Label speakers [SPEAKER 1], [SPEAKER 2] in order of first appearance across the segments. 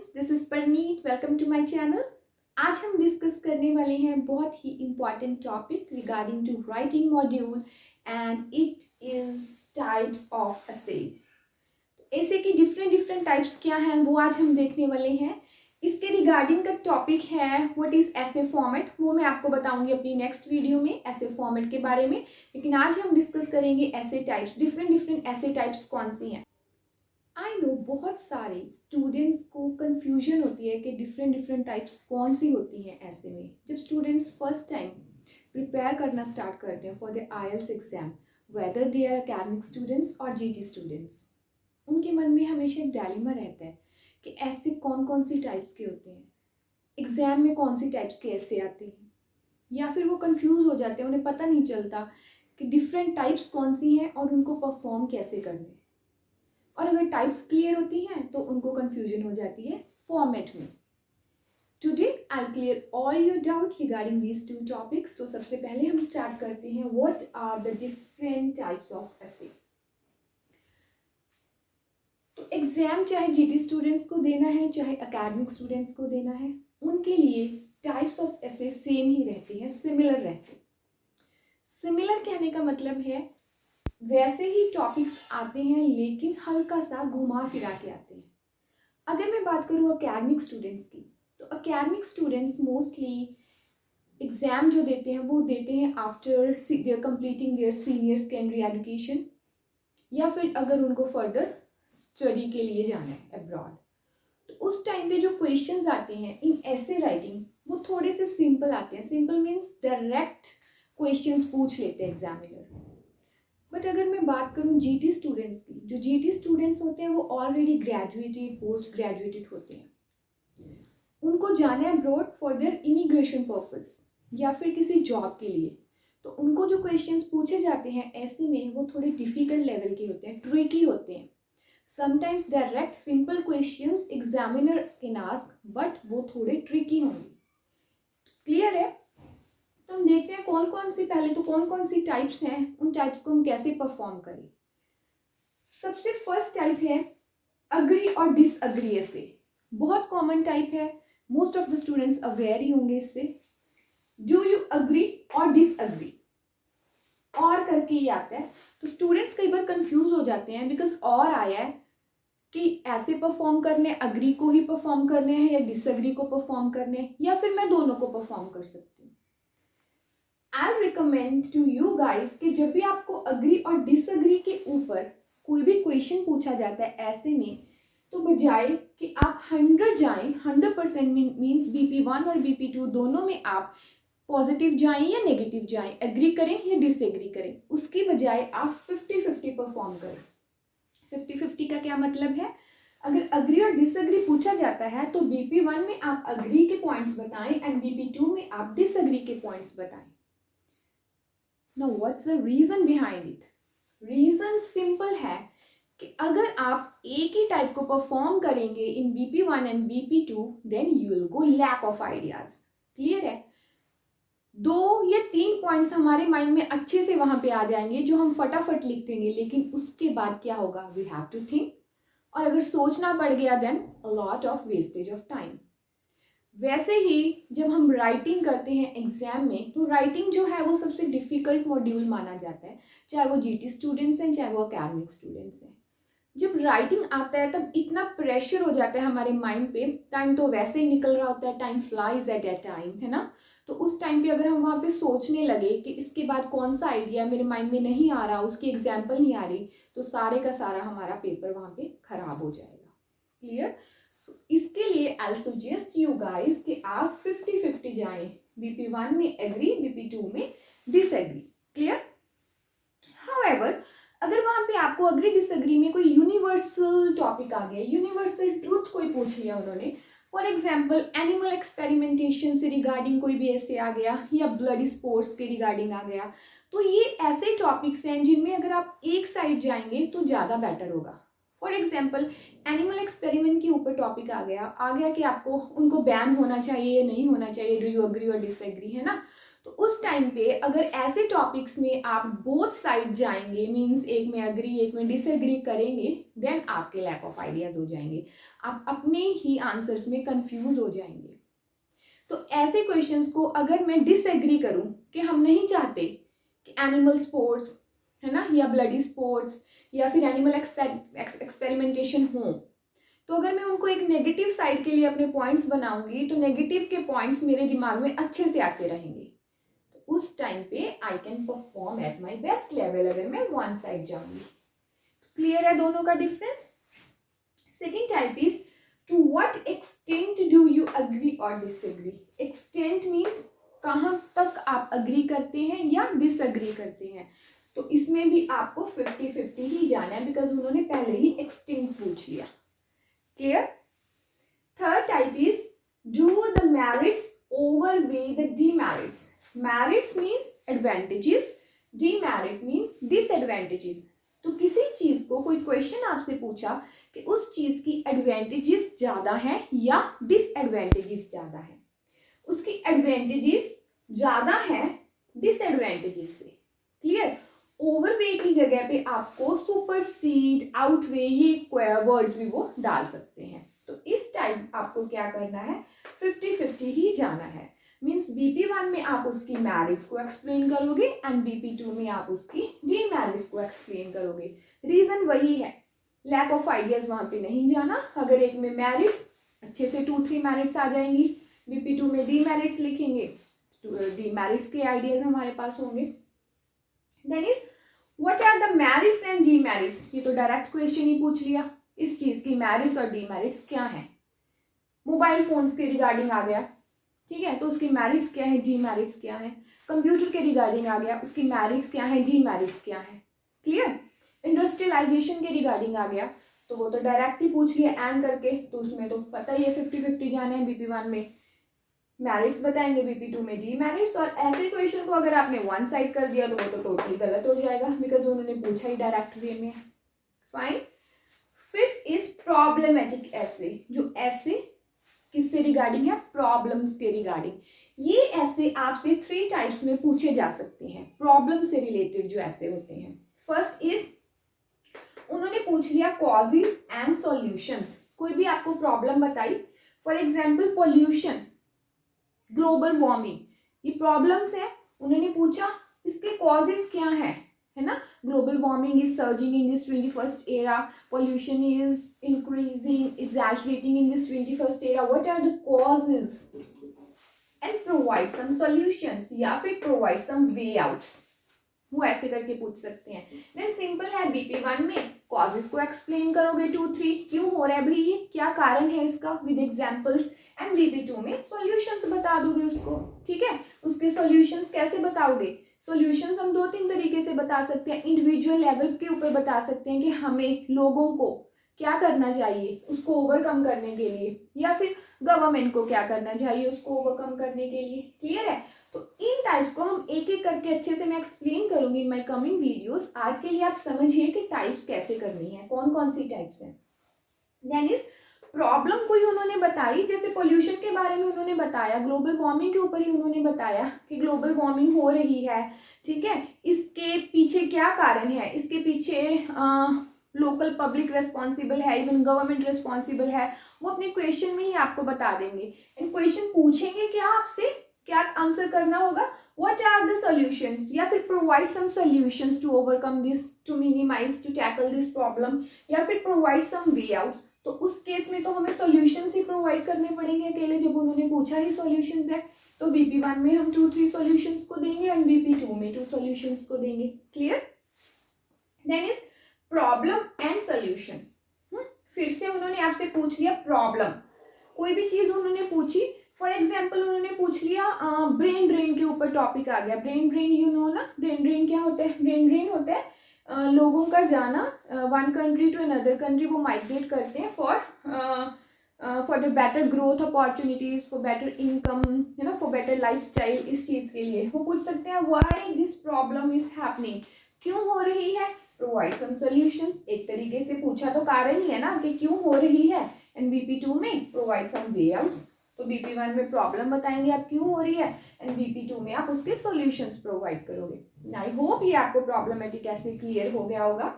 [SPEAKER 1] Friends, this is Parneet. Welcome to my channel. आज हम discuss करने वाले हैं बहुत ही important topic regarding to writing module and it is types of essays. ऐसे की डिफरेंट टाइप्स क्या हैं वो आज हम देखने वाले हैं। इसके रिगार्डिंग का टॉपिक है व्हाट इज ऐसे फॉर्मेट। वो मैं आपको बताऊंगी अपनी नेक्स्ट वीडियो में ऐसे फॉर्मेट के बारे में, लेकिन आज हम डिस्कस करेंगे ऐसे टाइप्स। डिफरेंट ऐसे टाइप्स कौन सी हैं। आई नो बहुत सारे स्टूडेंट्स को कंफ्यूजन होती है कि डिफरेंट टाइप्स कौन सी होती हैं ऐसे में। जब स्टूडेंट्स फर्स्ट टाइम प्रिपेयर करना स्टार्ट करते हैं for the IELTS exam, whether they are academic students और जीटी स्टूडेंट्स, उनके मन में हमेशा एक डायलेमा रहता है कि ऐसे कौन सी टाइप्स के होते हैं, एग्जाम में कौन सी टाइप्स के ऐसे आते हैं, या फिर वो कंफ्यूज हो जाते हैं, उन्हें पता नहीं चलता कि डिफरेंट टाइप्स कौन सी हैं और उनको परफॉर्म कैसे करने हैं। और अगर टाइप्स क्लियर होती हैं तो उनको कंफ्यूजन हो जाती है फॉर्मेट में। Today I clear all your doubt regarding these two topics. तो सबसे पहले हम स्टार्ट करते हैं what are the different types of essay. तो एग्जाम चाहे जीटी स्टूडेंट्स को देना है चाहे एकेडमिक स्टूडेंट्स को देना है, उनके लिए टाइप्स ऑफ एसे सेम ही रहते हैं, सिमिलर रहते हैं। सिमिलर कहने का मतलब है वैसे ही टॉपिक्स आते हैं लेकिन हल्का सा घुमा फिरा के आते हैं। अगर मैं बात करूँ एकेडमिक स्टूडेंट्स की, तो एकेडमिक स्टूडेंट्स मोस्टली एग्ज़ाम जो देते हैं वो देते हैं after their completing there senior secondary education, या फिर अगर उनको फर्दर स्टडी के लिए जाना है अब्रॉड, तो उस टाइम पे जो क्वेश्चंस आते हैं इन ऐसे राइटिंग वो थोड़े से सिंपल आते हैं। सिंपल मीन्स डायरेक्ट क्वेश्चंस पूछ लेते हैं एग्जामिनर। बट अगर मैं बात करूँ जीटी स्टूडेंट्स की, जो जीटी स्टूडेंट्स होते हैं वो ऑलरेडी ग्रेजुएटेड पोस्ट ग्रेजुएटेड होते हैं, उनको जाना है abroad for their immigration purpose या फिर किसी जॉब के लिए, तो उनको जो क्वेश्चंस पूछे जाते हैं ऐसे में वो थोड़े डिफिकल्ट लेवल के होते हैं, ट्रिकी होते हैं। Sometimes direct simple questions examiner can ask, but वो थोड़े ट्रिकी होंगे। क्लियर है? तो हम देखते हैं कौन कौन सी टाइप्स हैं, उन टाइप्स को हम कैसे परफॉर्म करें। सबसे फर्स्ट टाइप है अग्री और डिसअग्री ऐसे। बहुत कॉमन टाइप है, most of the students aware ही होंगे इससे। डू यू अग्री और डिसअग्री, और करके ही आता है, तो स्टूडेंट्स कई बार कंफ्यूज हो जाते हैं बिकॉज और आया है कि ऐसे परफॉर्म करने, अग्री को ही परफॉर्म करने हैं या डिसअग्री को परफॉर्म करने, या फिर मैं दोनों को परफॉर्म कर सकती हूँ। I recommend to you guys कि जब भी आपको अग्री और डिसअग्री के ऊपर कोई भी क्वेश्चन पूछा जाता है ऐसे में, तो बजाय कि आप 100 जाएं, 100% मीन्स BP1 और BP2 दोनों में आप पॉजिटिव जाएं या नेगेटिव जाएं, एग्री करें या डिसएग्री करें, उसकी बजाय आप 50-50 परफॉर्म करें। 50-50 का क्या मतलब है? अगर अग्री और डिसएग्री पूछा जाता है तो BP1 में आप अग्री के पॉइंट्स बताएं एंड BP2 में आप डिसएग्री के पॉइंट्स बताएं। Now what's the reason behind it? Reason simple है कि अगर आप एक ही टाइप को परफॉर्म करेंगे in BP1 and BP2, then you will go lack of ideas. Clear है? 2 या 3 पॉइंट्स हमारे माइंड में अच्छे से वहां पे आ जाएंगे जो हम फटाफट लिख देंगे, लेकिन उसके बाद क्या होगा? वी हैव टू थिंक, और अगर सोचना पड़ गया then a lot of wastage of time. वैसे ही जब हम राइटिंग करते हैं एग्जाम में, तो राइटिंग जो है वो सबसे डिफिकल्ट मॉड्यूल माना जाता है, चाहे वो जीटी स्टूडेंट्स हैं चाहे वो एकेडमिक स्टूडेंट्स हैं। जब राइटिंग आता है तब इतना प्रेशर हो जाता है हमारे माइंड पे, टाइम तो वैसे ही निकल रहा होता है, time flies at that time, है ना। तो उस टाइम पे अगर हम वहाँ पे सोचने लगे कि इसके बाद कौन सा आइडिया मेरे माइंड में नहीं आ रहा, उसकी एग्जाम्पल नहीं आ रही, तो सारे का सारा हमारा पेपर वहाँ पे खराब हो जाएगा। क्लियर? इसके लिए आई सजेस्ट यू गाइस कि आप 50-50 जाएं, BP1 में एग्री, BP2 में डिसएग्री। क्लियर? हाउएवर, अगर वहां पे आपको अग्री डिसएग्री में कोई यूनिवर्सल टॉपिक आ गया, यूनिवर्सल ट्रूथ कोई पूछ लिया उन्होंने, फॉर एग्जाम्पल एनिमल एक्सपेरिमेंटेशन से रिगार्डिंग कोई भी ऐसे आ गया, या ब्लडी स्पोर्ट्स के रिगार्डिंग आ गया, तो ये ऐसे टॉपिक्स हैं जिनमें अगर आप एक साइड जाएंगे तो ज़्यादा बेटर होगा। फॉर एग्जाम्पल एनिमल एक्सपेरिमेंट के ऊपर टॉपिक आ गया कि आपको उनको बैन होना चाहिए या नहीं होना चाहिए, डू यू अग्री और डिसएग्री, है ना। तो उस टाइम पे अगर ऐसे टॉपिक्स में आप बोथ साइड जाएंगे, मीन्स एक में अग्री एक में डिसएग्री करेंगे, देन आपके लैक ऑफ आइडियाज हो जाएंगे, आप अपने ही आंसर्स में कंफ्यूज हो जाएंगे। तो ऐसे क्वेश्चंस को अगर मैं डिसएग्री करूं कि हम नहीं चाहते कि एनिमल स्पोर्ट्स है ना, या ब्लडी स्पोर्ट्स या फिर एनिमल एक्सपेरिमेंटेशन हो, तो अगर मैं उनको एक नेगेटिव साइड के लिए अपने पॉइंट्स बनाऊंगी तो नेगेटिव के पॉइंट्स मेरे दिमाग में अच्छे से आते रहेंगे। तो उस टाइम पे I can perform at my best level अगर मैं वन साइड जाऊंगी। क्लियर है दोनों का difference? Second type is to what extent do you agree और डिसएग्री। एक्सटेंट मीन्स कहाँ तक आप अग्री करते हैं या डिसएग्री करते हैं। तो इसमें भी आपको 50-50 ही जाना है, बिकॉज उन्होंने पहले ही एक्सटेंट पूछ लिया। Clear? Third type is do the merits overweigh the demerits. Merits means advantages, demerit means disadvantages. तो किसी चीज को कोई क्वेश्चन आपसे पूछा कि उस चीज की एडवांटेजेस ज्यादा है या डिसएडवांटेजेस ज्यादा है, उसकी एडवांटेजेस ज्यादा है डिसएडवांटेजेस से। क्लियर? ओवरवे की जगह पे आपको सुपरसीड, आउटवे, ये वर्ड्स भी वो डाल सकते हैं। तो इस टाइम आपको क्या करना है, 50-50 ही जाना है। मीन्स BP1 में आप उसकी मेरिट्स को एक्सप्लेन करोगे एंड BP2 में आप उसकी डिमेरिट्स को एक्सप्लेन करोगे। रीजन वही है, लैक ऑफ आइडियाज वहां पे नहीं जाना। अगर एक में मेरिट्स अच्छे से 2-3 मेरिट्स आ जाएंगी, BP2 में डिमेरिट्स लिखेंगे, डिमेरिट्स के आइडियाज हमारे पास होंगे। Then is what are the merits and demerits. ये तो डायरेक्ट क्वेश्चन ही पूछ लिया, इस चीज की मेरिट्स और डिमेरिट्स क्या है। मोबाइल फोन्स के रिगार्डिंग आ गया, ठीक है, तो उसकी मेरिट्स क्या है, डिमेरिट्स क्या है। कंप्यूटर के रिगार्डिंग आ गया, उसकी मेरिट्स क्या है, डिमेरिट्स क्या है। क्लियर? इंडस्ट्रियलाइजेशन के रिगार्डिंग आ गया तो वो तो डायरेक्ट ही पूछ लिया एंड करके, तो उसमें तो पता ही है 50-50 जाना है। BP1 में मेरिट्स बताएंगे, BP2 में डिमेरिट्स। और ऐसे क्वेश्चन को अगर आपने वन साइड कर दिया तो वो तो टोटली गलत हो जाएगा, बिकॉज उन्होंने पूछा ही डायरेक्ट वे में। फाइन। फिफ्थ इज प्रॉब्लमेटिक ऐसे। जो ऐसे किससे रिगार्डिंग है, प्रॉब्लम्स के रिगार्डिंग। ये ऐसे आपसे 3 टाइप्स में पूछे जा सकते हैं, प्रॉब्लम से रिलेटेड जो ऐसे होते हैं। फर्स्ट इज उन्होंने पूछ लिया कॉजेस एंड सॉल्यूशंस। कोई भी आपको प्रॉब्लम बताई, for example pollution, global warming, ये प्रॉब्लम्स है। उन्होंने पूछा इसके कॉजेस क्या है ना। Global warming is surging in this 21st era, pollution is increasing, exaggerating in this 21st era, what are the causes, and provide some solutions, या फिर provide some way outs, वो ऐसे करके पूछ सकते हैं। देन सिंपल है, BP1 में कॉजेस को एक्सप्लेन करोगे 2-3, क्यों हो रहा है भाई ये, क्या कारण है इसका, विद एग्जांपल्स। एंड BP2 में सॉल्यूशंस बता दोगे उसको, ठीक है। उसके सॉल्यूशंस कैसे बताओगे, सॉल्यूशंस हम 2-3 तरीके से बता सकते हैं। इंडिविजुअल लेवल के ऊपर बता सकते हैं कि हमें लोगों को क्या करना चाहिए उसको ओवरकम करने के लिए, या फिर गवर्नमेंट को क्या करना चाहिए उसको ओवरकम करने के लिए। क्लियर है? तो इन टाइप्स को हम एक एक करके अच्छे से मैं एक्सप्लेन करूंगी इन माय कमिंग वीडियोस। आज के लिए आप समझिए कि टाइप्स कैसे करनी है, कौन कौन सी टाइप्स हैं। देन इज प्रॉब्लम कोई उन्होंने बताई, जैसे पोल्यूशन के बारे में उन्होंने बताया, ग्लोबल वार्मिंग के ऊपर ही उन्होंने बताया कि ग्लोबल वार्मिंग हो रही है, ठीक है, इसके पीछे क्या कारण है, इसके पीछे लोकल पब्लिक रेस्पॉन्सिबल है, इवन गवर्नमेंट रेस्पॉन्सिबल है, वो अपने क्वेश्चन में ही आपको बता देंगे। एंड क्वेश्चन पूछेंगे क्या आपसे, क्या आंसर करना होगा, what are the solutions, या फिर provide some solutions to overcome this, to minimize, to tackle this problem, या फिर provide some way outs। तो उस केस में तो हमें सॉल्यूशंस ही प्रोवाइड करने पड़ेंगे अकेले, जब उन्होंने पूछा ही सॉल्यूशंस है। तो BP1 में हम 2-3 सॉल्यूशंस को देंगे एंड BP2 में 2 सॉल्यूशंस को देंगे। Clear? Then is problem and solution. फिर से उन्होंने आपसे पूछ लिया प्रॉब्लम, कोई भी चीज उन्होंने पूछी, फॉर एग्जाम्पल उन्होंने पूछ लिया ब्रेन ड्रेन के ऊपर टॉपिक आ गया। ब्रेन ड्रेन यू नो ना, ब्रेन ड्रेन क्या होता है, ब्रेन ड्रेन होता है लोगों का जाना one country to another country, वो माइग्रेट करते हैं for the better growth opportunities, for better income, है ना, फॉर बेटर लाइफस्टाइल। इस चीज के लिए वो पूछ सकते हैं why this problem is happening, क्यों हो रही है, प्रोवाइड सम सॉल्यूशंस। एक तरीके से पूछा तो कारण ही है ना कि क्यों हो रही है। एंड BP2 में प्रोवाइड सम वे आउट्स। तो BP1 में प्रॉब्लम बताएंगे आप क्यों हो रही है, एंड BP2 में आप उसके सॉल्यूशंस प्रोवाइड करोगे। आई होप ये आपको प्रॉब्लमेटिक ऐसे क्लियर हो गया होगा।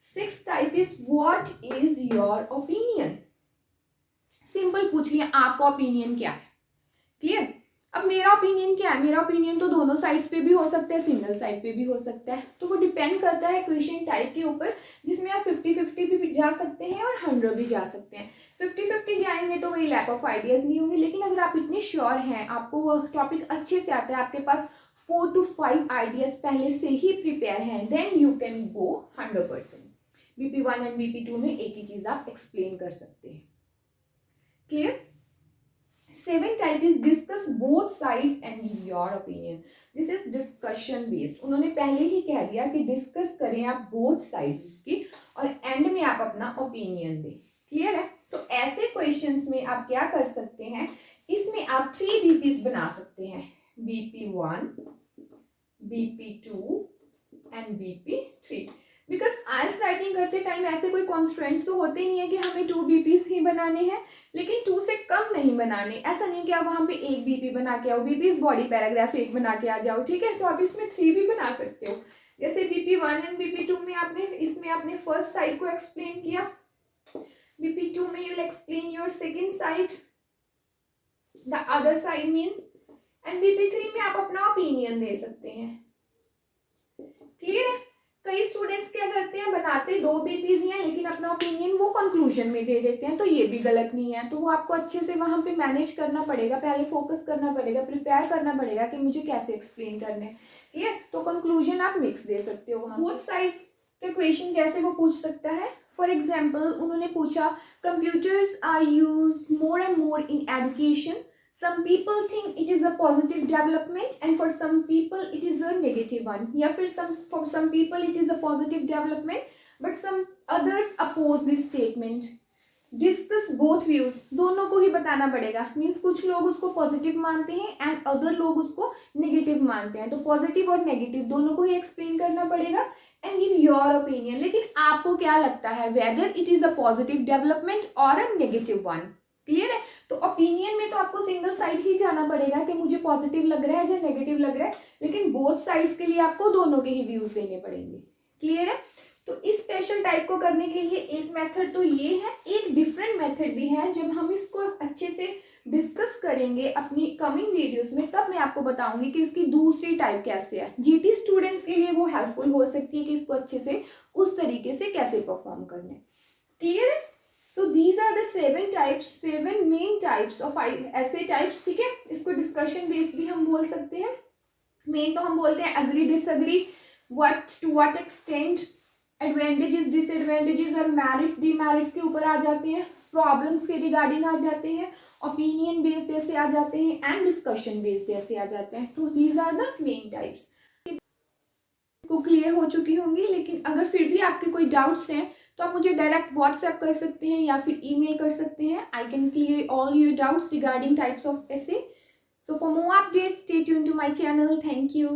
[SPEAKER 1] 6th type is what is your opinion. Simple पूछ लिया आपका ओपिनियन क्या है, क्लियर। अब मेरा ओपिनियन क्या है, मेरा ओपिनियन तो दोनों साइड्स पे भी हो सकता है, सिंगल साइड पे भी हो सकता है, तो वो डिपेंड करता है क्वेश्चन टाइप के ऊपर, जिसमें आप 50-50 भी जा सकते हैं और 100 भी जा सकते हैं। 50-50 जाएंगे तो वही लैक ऑफ आइडियाज नहीं होंगे, लेकिन अगर आप इतने श्योर हैं, आपको वो टॉपिक अच्छे से आता है, आपके पास 4 to 5 आइडियाज पहले से ही प्रिपेयर हैं, then you can go 100%। BP1 and BP2 में एक ही चीज आप एक्सप्लेन कर सकते हैं, clear. 7th type is discuss both sides and give your opinion. This is discussion based. उन्होंने पहले ही कह दिया कि डिस्कस करें आप बोथ साइड्स उसकी, और एंड में आप अपना ओपिनियन दें, क्लियर है। तो ऐसे क्वेश्चंस में आप क्या कर सकते हैं, इसमें आप 3 BPs बना सकते हैं, BP1, BP2 and BP3। Because IELTS writing करते टाइम ऐसे कोई कॉन्स्ट्रेंट्स तो होते नहीं है कि हमें 2 BPs ही बनाने हैं, लेकिन 2 से कम नहीं बनाने। ऐसा नहीं कि आप वहां पे 1 BP बना के आओ, BPs बॉडी पैराग्राफ 1 बना के आ जाओ, ठीक है। तो आप इसमें 3 भी बना सकते हो। जैसे BP1 एंड BP2 में इसमें आपने फर्स्ट साइड को एक्सप्लेन किया, BP2 में you'll explain your second side, the other side means, and BP3 में आप अपना ओपिनियन दे सकते हैं, क्लियर है। कई स्टूडेंट्स क्या करते हैं, बनाते 2 BPs ही हैं, लेकिन अपना ओपिनियन वो कंक्लूजन में दे देते हैं, तो ये भी गलत नहीं है। तो वो आपको अच्छे से वहां पे मैनेज करना पड़ेगा, पहले फोकस करना पड़ेगा, प्रिपेयर करना पड़ेगा कि मुझे कैसे एक्सप्लेन करने, क्लियर। तो कंक्लूजन आप मिक्स दे सकते हो। बोथ साइड्स के क्वेश्चन कैसे वो पूछ सकता है, फॉर एग्जाम्पल उन्होंने पूछा computers are use more and more in education, some people think it is a positive development and for some people it is a negative one, या फिर for some people it is a positive development but some others oppose this statement। Discuss both views, दोनों को ही बताना पड़ेगा। Means कुछ लोग उसको positive मानते हैं एंड अदर लोग उसको नेगेटिव मानते हैं, तो पॉजिटिव और नेगेटिव दोनों को ही एक्सप्लेन करना पड़ेगा एंड गिव योर ओपिनियन। लेकिन आपको क्या लगता है, whether it is a positive development और अ नेगेटिव वन, क्लियर है। तो ओपिनियन में तो आपको सिंगल साइड ही जाना पड़ेगा कि मुझे पॉजिटिव लग रहा है या नेगेटिव लग रहा है, लेकिन बोथ साइड्स के लिए आपको दोनों के ही व्यूज देने पड़ेंगे, क्लियर है। तो इस स्पेशल टाइप को करने के लिए एक मेथड तो ये है, एक डिफरेंट मेथड भी है। जब हम इसको अच्छे से डिस्कस करेंगे अपनी कमिंग वीडियोस में, तब मैं आपको बताऊंगी कि इसकी दूसरी टाइप कैसे है। जीटी स्टूडेंट्स के लिए वो हेल्पफुल हो सकती है कि इसको अच्छे से उस तरीके से कैसे परफॉर्म करना है, क्लियर है। So these are the 7 main types of ऐसे टाइप्स, ठीक है। इसको डिस्कशन बेस्ड भी हम बोल सकते हैं। मेन तो हम बोलते हैं agree disagree, what to what extent, advantages disadvantages और मेरिट्स डीमेरिट्स के ऊपर आ जाते हैं, प्रॉब्लम्स के रिगार्डिंग आ जाते हैं, ओपिनियन बेस्ड ऐसे आ जाते हैं एंड डिस्कशन बेस्ड ऐसे आ जाते हैं। तो these are the main types. को क्लियर हो चुकी होंगी, लेकिन अगर फिर भी आपके कोई डाउट्स हैं तो आप मुझे डायरेक्ट व्हाट्सएप कर सकते हैं या फिर ईमेल कर सकते हैं। I can clear all your doubts regarding types of essay. So for more updates, stay tuned to my channel. Thank you.